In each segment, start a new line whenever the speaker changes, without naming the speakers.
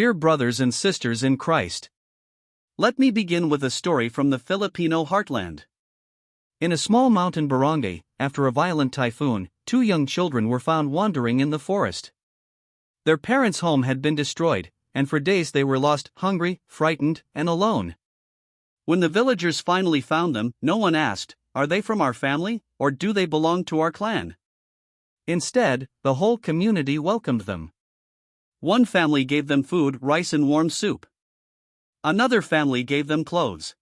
Dear brothers and sisters in Christ, let me begin with a story from the Filipino heartland. In a small mountain barangay, after a violent typhoon, two young children were found wandering in the forest. Their parents' home had been destroyed, and for days they were lost, hungry, frightened, and alone. When the villagers finally found them, no one asked, "Are they from our family, or do they belong to our clan?" Instead, the whole community welcomed them. One family gave them food, rice and warm soup. Another family gave them clothes.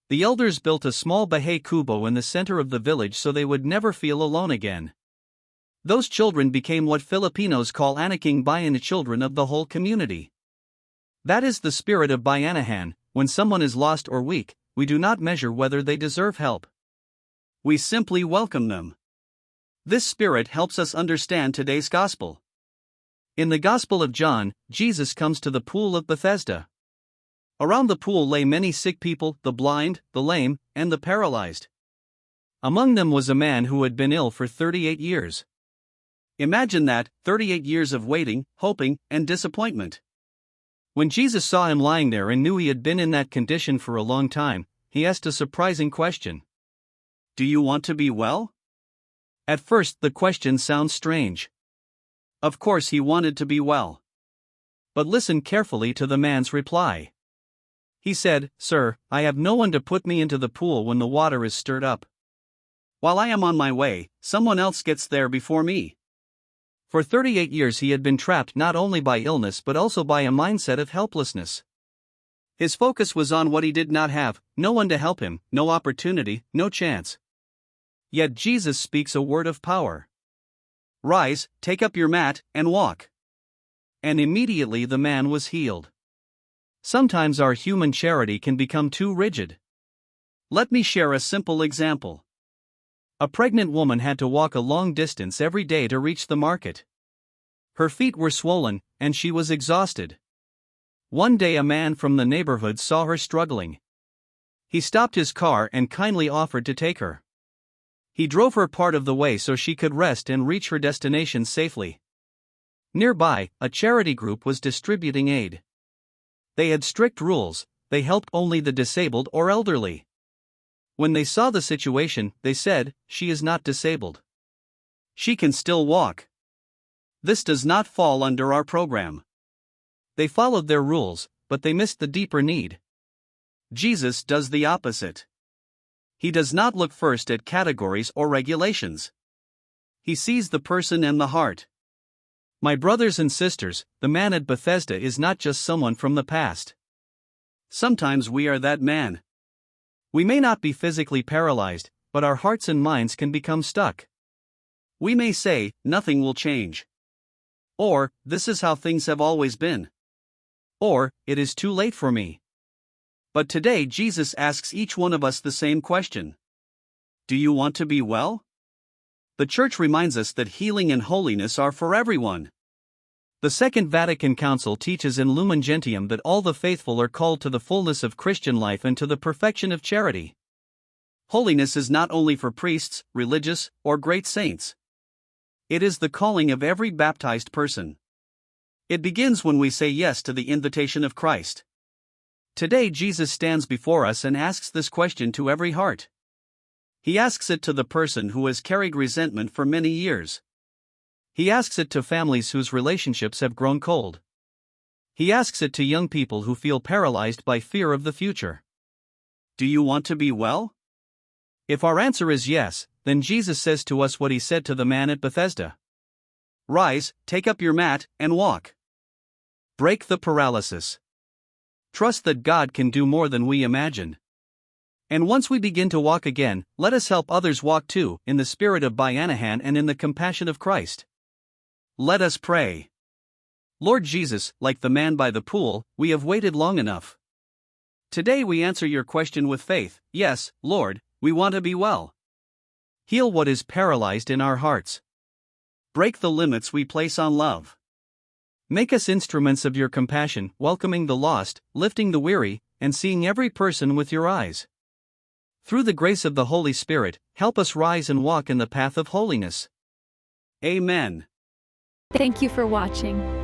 The elders built a small bahay kubo in the center of the village so they would never feel alone again. Those children became what Filipinos call anaking bayan, children of the whole community. That is the spirit of bayanahan. When someone is lost or weak, we do not measure whether they deserve help. We simply welcome them. This spirit helps us understand today's gospel. In the Gospel of John, Jesus comes to the pool of Bethesda. Around the pool lay many sick people, the blind, the lame, and the paralyzed. Among them was a man who had been ill for 38 years. Imagine that, 38 years of waiting, hoping, and disappointment. When Jesus saw him lying there and knew he had been in that condition for a long time, he asked a surprising question. "Do you want to be well?" At first, the question sounds strange. Of course he wanted to be well. But listen carefully to the man's reply. He said, "Sir, I have no one to put me into the pool when the water is stirred up. While I am on my way, someone else gets there before me." For 38 years he had been trapped not only by illness but also by a mindset of helplessness. His focus was on what he did not have, no one to help him, no opportunity, no chance. Yet Jesus speaks a word of power. "Rise, take up your mat, and walk." And immediately the man was healed. Sometimes our human charity can become too rigid. Let me share a simple example. A pregnant woman had to walk a long distance every day to reach the market. Her feet were swollen, and she was exhausted. One day a man from the neighborhood saw her struggling. He stopped his car and kindly offered to take her. He drove her part of the way so she could rest and reach her destination safely. Nearby, a charity group was distributing aid. They had strict rules, they helped only the disabled or elderly. When they saw the situation, they said, "She is not disabled. She can still walk. This does not fall under our program." They followed their rules, but they missed the deeper need. Jesus does the opposite. He does not look first at categories or regulations. He sees the person and the heart. My brothers and sisters, the man at Bethesda is not just someone from the past. Sometimes we are that man. We may not be physically paralyzed, but our hearts and minds can become stuck. We may say, "Nothing will change." Or, "This is how things have always been." Or, "It is too late for me." But today Jesus asks each one of us the same question. Do you want to be well? The Church reminds us that healing and holiness are for everyone. The Second Vatican Council teaches in Lumen Gentium that all the faithful are called to the fullness of Christian life and to the perfection of charity. Holiness is not only for priests, religious, or great saints. It is the calling of every baptized person. It begins when we say yes to the invitation of Christ. Today Jesus stands before us and asks this question to every heart. He asks it to the person who has carried resentment for many years. He asks it to families whose relationships have grown cold. He asks it to young people who feel paralyzed by fear of the future. Do you want to be well? If our answer is yes, then Jesus says to us what he said to the man at Bethesda. Rise, take up your mat, and walk. Break the paralysis. Trust that God can do more than we imagine. And once we begin to walk again, let us help others walk too, in the spirit of Bayanahan and in the compassion of Christ. Let us pray. Lord Jesus, like the man by the pool, we have waited long enough. Today we answer your question with faith. Yes, Lord, we want to be well. Heal what is paralyzed in our hearts. Break the limits we place on love. Make us instruments of your compassion, welcoming the lost, lifting the weary, and seeing every person with your eyes. Through the grace of the Holy Spirit, help us rise and walk in the path of holiness. Amen.
Thank you for watching.